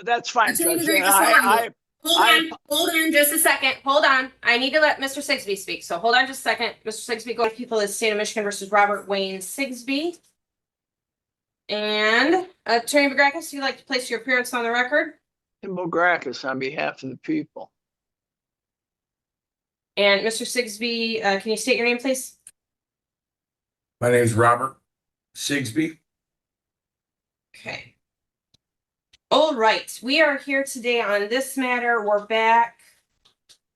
That's fine, Attorney Judge. And Grant, hold on. I, Hold on just a second. Hold on. I need to let Mr. Sigsby speak. So hold on just a second. Mr. Sigsby, go to people of the state of Michigan versus Robert Wayne Sigsby. And Attorney Bagrakis, you'd like to place your appearance on the record? Kimball Gracchus on behalf of the people. And Mr. Sigsby, can you state your name, please? My name is Robert Sigsby. Okay. All right. We are here today on this matter. We're back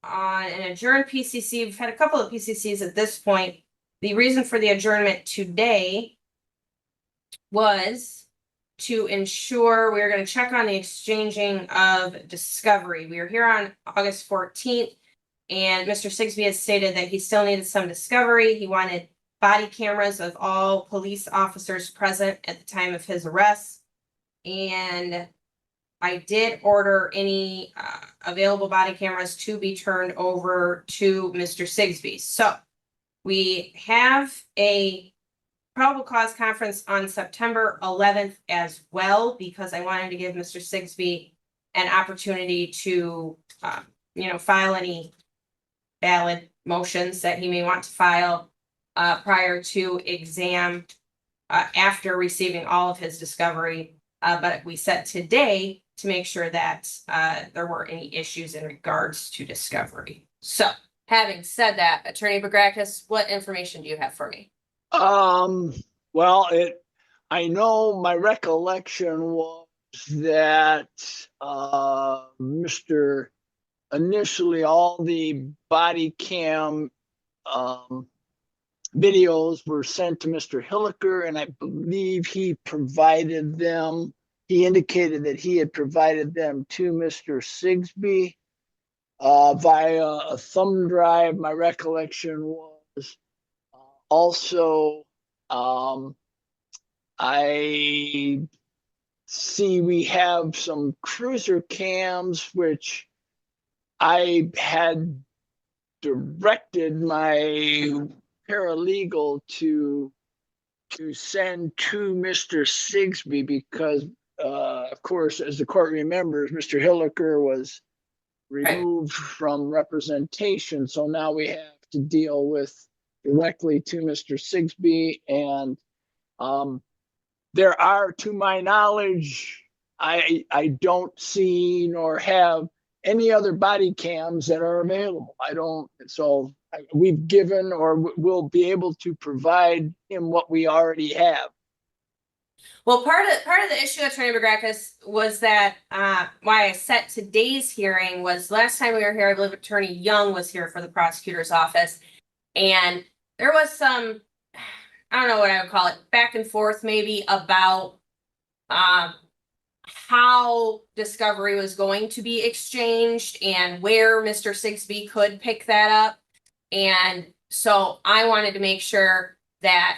on an adjourned PCC. We've had a couple of PCCs at this point. The reason for the adjournment today was to ensure we are going to check on the exchanging of discovery. We are here on August 14th, and Mr. Sigsby has stated that he still needed some discovery. He wanted body cameras of all police officers present at the time of his arrest. And I did order any available body cameras to be turned over to Mr. Sigsby. So we have a probable cause conference on September 11th as well, because I wanted to give Mr. Sigsby an opportunity to, file any valid motions that he may want to file prior to exam after receiving all of his discovery. But we set today to make sure that there weren't any issues in regards to discovery. So, having said that, Attorney Bagrakis, what information do you have for me? Well, I know my recollection was that Mr. Initially all the body cam videos were sent to Mr. Hilliker, and I believe he provided them. He indicated that he had provided them to Mr. Sigsby via a thumb drive. My recollection was also I see we have some cruiser cams, which I had directed my paralegal to send to Mr. Sigsby because, of course, as the court remembers, Mr. Hilliker was removed from representation. So now we have to deal with directly to Mr. Sigsby. And there are, to my knowledge, I don't see nor have any other body cams that are available. I don't. So we've given or will be able to provide him what we already have. Well, part of the issue, Attorney Bagrakis, was that why I set today's hearing was last time we were here, I believe Attorney Young was here for the prosecutor's office, and there was some, I don't know what I would call it, back and forth maybe about how discovery was going to be exchanged and where Mr. Sigsby could pick that up. And so I wanted to make sure that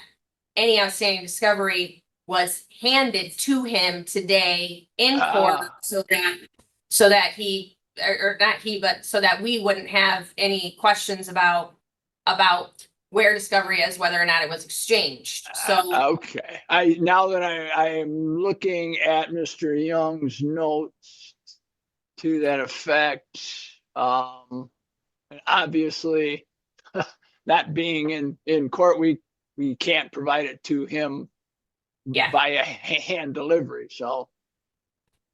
any outstanding discovery was handed to him today in court so that he, or not he, but so that we wouldn't have any questions about where discovery is, whether or not it was exchanged. So okay. Now that I am looking at Mr. Young's notes to that effect, and obviously not being in court, we can't provide it to him via hand delivery. So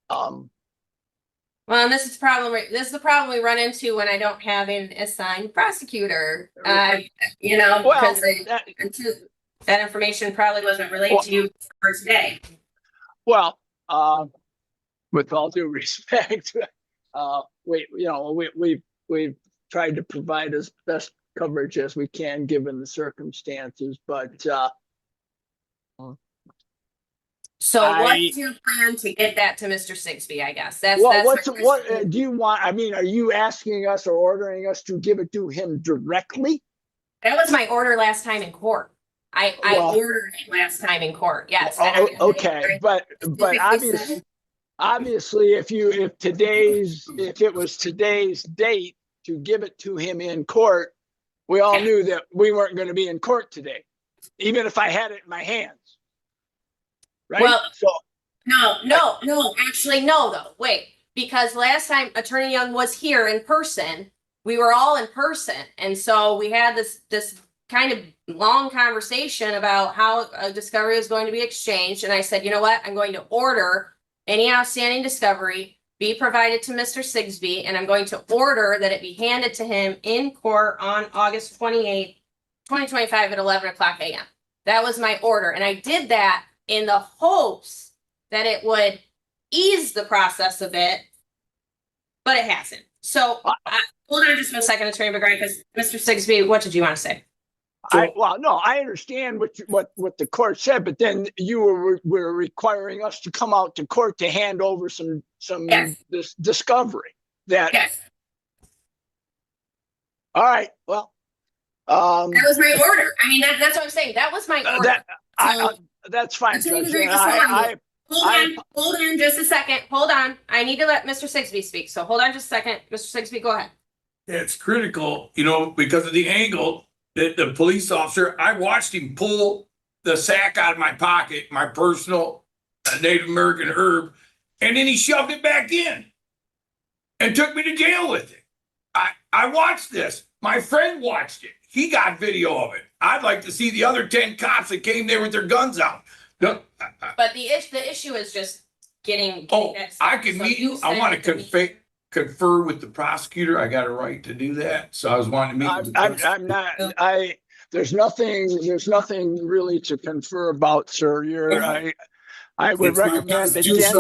well, and this is the problem we run into when I don't have an assigned prosecutor. Because that information probably wasn't relayed to you for today. Well, with all due respect, we've tried to provide as best coverage as we can given the circumstances, but so what's your plan to get that to Mr. Sigsby? I guess that's what do you want? I mean, are you asking us or ordering us to give it to him directly? That was my order last time in court. I ordered it last time in court. Yes. Okay, but obviously, if it was today's date to give it to him in court, we all knew that we weren't going to be in court today, even if I had it in my hands. Right. Well, No, actually, no, though. Wait, because last time Attorney Young was here in person, we were all in person. And so we had this kind of long conversation about how a discovery was going to be exchanged. And I said, you know what? I'm going to order any outstanding discovery be provided to Mr. Sigsby, and I'm going to order that it be handed to him in court on August 28th, 2025 at 11 o'clock a.m. That was my order. And I did that in the hopes that it would ease the process of it, but it hasn't. So hold on just a second, Attorney McGrath, because Mr. Sigsby, what did you want to say? I understand what the court said, but then you were requiring us to come out to court to hand over some Yes. this discovery. That Yes, all right? Well, that was my order. I mean, that's what I'm saying. That was my order. That's fine, Attorney Judge. McGrath, hold on just a second. Hold on. I need to let Mr. Sigsby speak. So hold on just a second. Mr. Sigsby, go ahead. It's critical, because of the angle that the police officer, I watched him pull the sack out of my pocket, my personal Native American herb, and then he shoved it back in and took me to jail with it. I watched this. My friend watched it. He got video of it. I'd like to see the other 10 cops that came there with their guns out. But the issue is just getting. I can meet you. I want to confer with the prosecutor. I got a right to do that. So I was wanting to meet. I'm not. There's nothing really to confer about, sir. I would recommend against.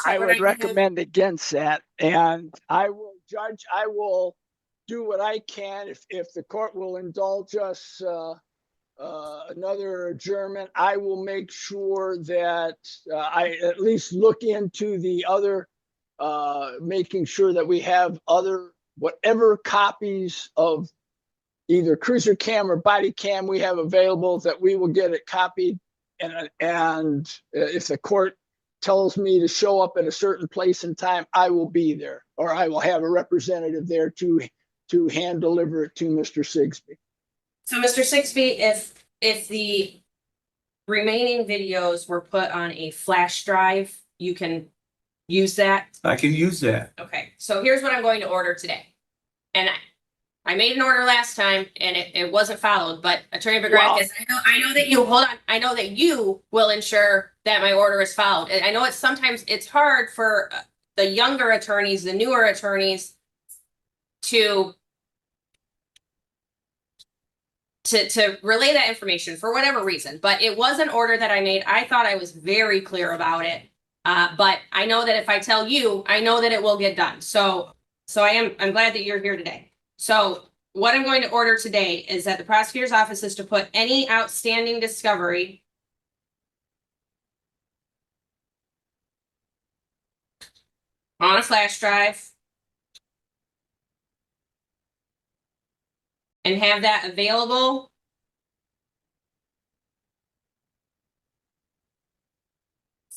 I would recommend against that, and I will, Judge. I will do what I can if the court will indulge us another adjournment. I will make sure that I at least look into the other, making sure that we have whatever copies of either cruiser cam or body cam we have available, that we will get it copied. And if the court tells me to show up at a certain place and time, I will be there, or I will have a representative there to hand deliver it to Mr. Sigsby. So, Mr. Sigsby, if the remaining videos were put on a flash drive, you can use that? I can use that. Okay, so here's what I'm going to order today. And I made an order last time and it wasn't followed, but Attorney McGrath, I know that you, hold on, I know that you will ensure that my order is followed. And I know sometimes it's hard for the younger attorneys, the newer attorneys to relay that information for whatever reason, but it was an order that I made. I thought I was very clear about it. But I know that if I tell you, I know that it will get done. So I'm glad that you're here today. So what I'm going to order today is that the prosecutor's office is to put any outstanding discovery on a flash drive and have that available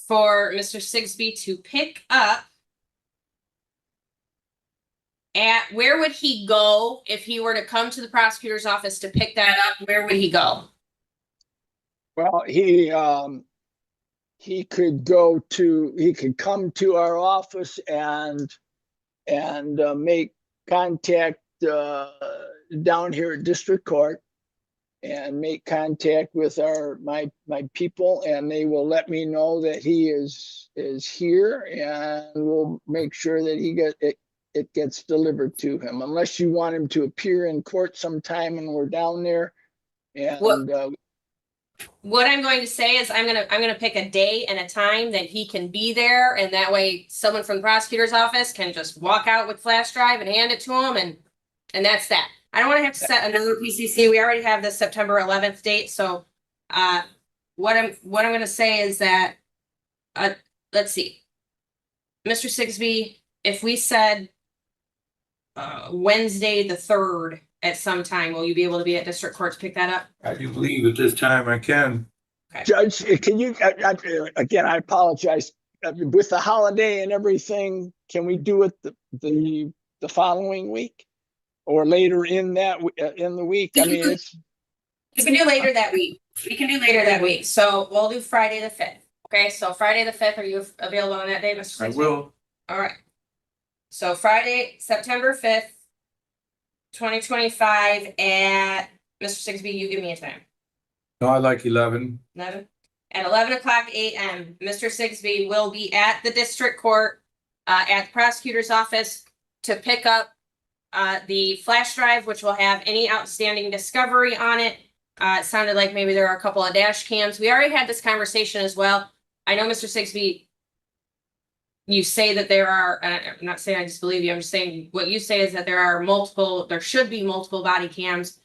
for Mr. Sigsby to pick up. At where would he go if he were to come to the prosecutor's office to pick that up? Where would he go? Well, he could come to our office and make contact down here at district court and make contact with my people, and they will let me know that he is here, and we'll make sure that it gets delivered to him, unless you want him to appear in court sometime and we're down there. And what I'm going to say is I'm gonna pick a day and a time that he can be there, and that way someone from the prosecutor's office can just walk out with flash drive and hand it to him, and that's that. I don't want to have to set another PCC. We already have the September 11th date. So what I'm going to say is that let's see, Mr. Sigsby, if we said Wednesday the 3rd at some time, will you be able to be at district court to pick that up? I do believe at this time I can. Okay. Judge, can you again? I apologize. With the holiday and everything, can we do it the following week or later in the week? I mean, We can do later that week. We can do later that week. So we'll do Friday the 5th. Okay, so Friday the 5th, are you available on that day, Mr. I Sigsby? will. All right. So Friday, September 5th, 2025 at, Mr. Sigsby, you give me a time. No, I like 11. 11. At 11:00 a.m., Mr. Sigsby will be at the district court, at the prosecutor's office to pick up the flash drive, which will have any outstanding discovery on it. It sounded like maybe there are a couple of dash cams. We already had this conversation as well. I know, Mr. Sigsby, you say that there are, and I'm not saying I disbelieve you, I'm just saying what you say is that there should be multiple body cams.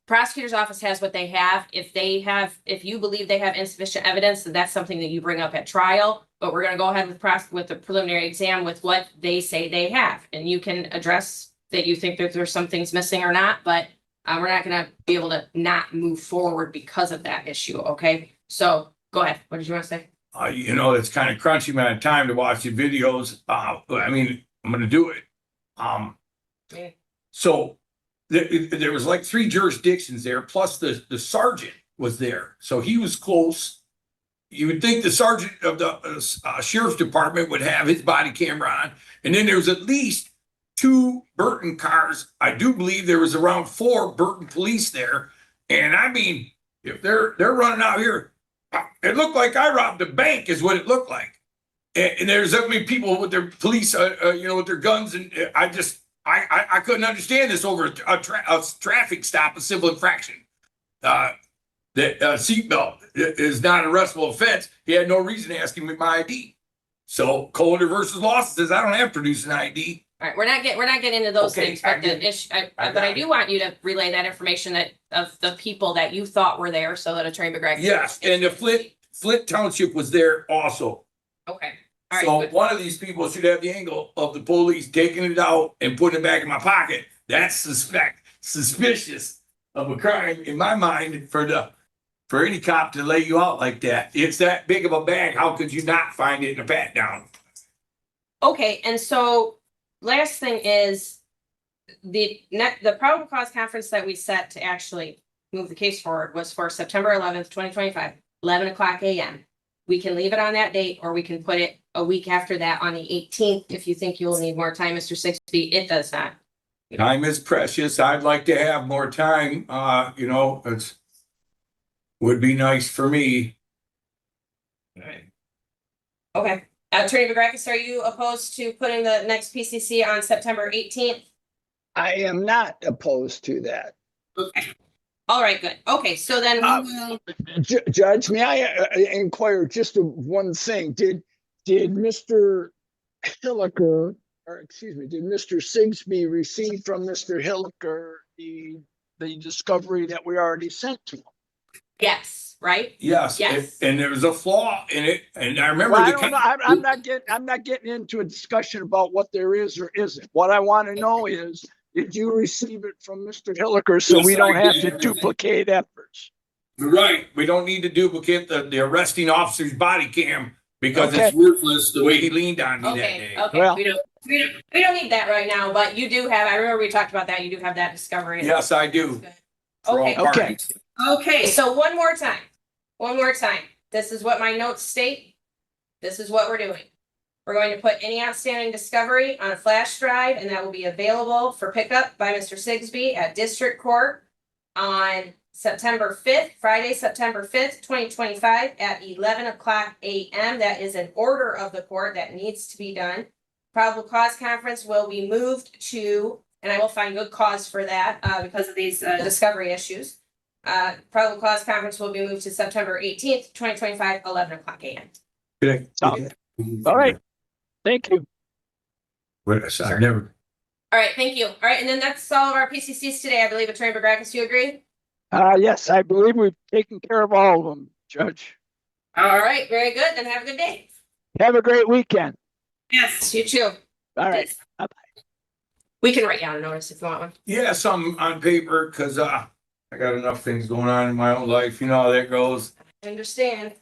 Prosecutor's office has what they have. If you believe they have insufficient evidence, then that's something that you bring up at trial. But we're gonna go ahead with the preliminary exam with what they say they have. And you can address that you think that there's some things missing or not, but we're not gonna be able to not move forward because of that issue, okay? So go ahead. What did you want to say? It's kind of crunchy amount of time to watch the videos. I mean, I'm going to do it. Yeah. So there was like 3 jurisdictions there, plus the sergeant was there. So he was close. You would think the sergeant of the sheriff's department would have his body camera on. And then there was at least 2 Burton cars. I do believe there was around 4 Burton police there. And I mean, if they're running out here, it looked like I robbed a bank is what it looked like. And there's that many people with their police, with their guns. And I couldn't understand this over a traffic stop, a civil infraction. That seatbelt is not an arrestable offense. He had no reason to ask me my ID. So Colder versus Lawson says I don't have to produce an ID. All right, we're not getting into those Okay, things, but the issue, but I do want you to relay that information of the people that you thought were there, so that Attorney McGregor. Yes, and the Flint Township was there also. Okay. All right. So Good. one of these people should have the angle of the police taking it out and putting it back in my pocket. That's suspicious of a crime in my mind for any cop to lay you out like that. It's that big of a bag. How could you not find it in a pat down? Okay, and so last thing is the probable cause conference that we set to actually move the case forward was for September 11th, 2025, 11:00 a.m. We can leave it on that date, or we can put it a week after that on the 18th. If you think you'll need more time, Mr. Sigsby, it does not. Time is precious. I'd like to have more time. It would be nice for me. Okay. Attorney McGregor, are you opposed to putting the next PCC on September 18th? I am not opposed to that. All right, good. Okay, so then we will. Judge, may I inquire just one thing? Did Mr. Hilliker, or excuse me, did Mr. Sigsby receive from Mr. Hilliker the discovery that we already sent to him? Yes, right? Yes. Yes. And there was a flaw in it. And I remember Well, I don't know. I'm not getting into a discussion about what there is or isn't. What I want to know is, did you receive it from Mr. Hilliker so Yes, we don't I have did. to duplicate efforts? Right. We don't need to duplicate the arresting officer's body cam because Okay. it's worthless the way he leaned on me that Okay, day. okay. Well- We don't need that right now, but you do have, I remember we talked about that. You do have that discovery. Yes, I do. For all Okay. Okay. parties. Okay, so one more time. This is what my notes state. This is what we're doing. We're going to put any outstanding discovery on a flash drive, and that will be available for pickup by Mr. Sigsby at District Court on September 5th, Friday, September 5th, 2025 at 11:00 a.m. That is an order of the court that needs to be done. Probable cause conference will be moved to, and I will find good cause for that because of these discovery issues. Probable cause conference will be moved to September 18th, 2025, 11:00 a.m. Okay. All right. Thank you. Wait, I've never. All right, thank you. All right, and then that's all of our PCCs today. I believe Attorney McGregor, you agree? Yes, I believe we've taken care of all of them, Judge. All right, very good. Then have a good day. Have a great weekend. Yes, you too. All right. Bye-bye. We can write you on a notice if you want one. Yeah, some on paper because I got enough things going on in my own life. You know how that goes. I understand.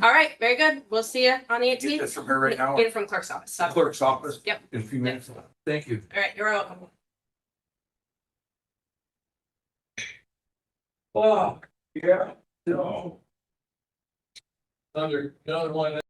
All right, very good. We'll see you on the Get 18th. this from her right now. Get it from clerk's office. So. Clerk's office. Yep. In a few minutes. Thank you. All right, you're welcome. Oh, yeah, no. Another one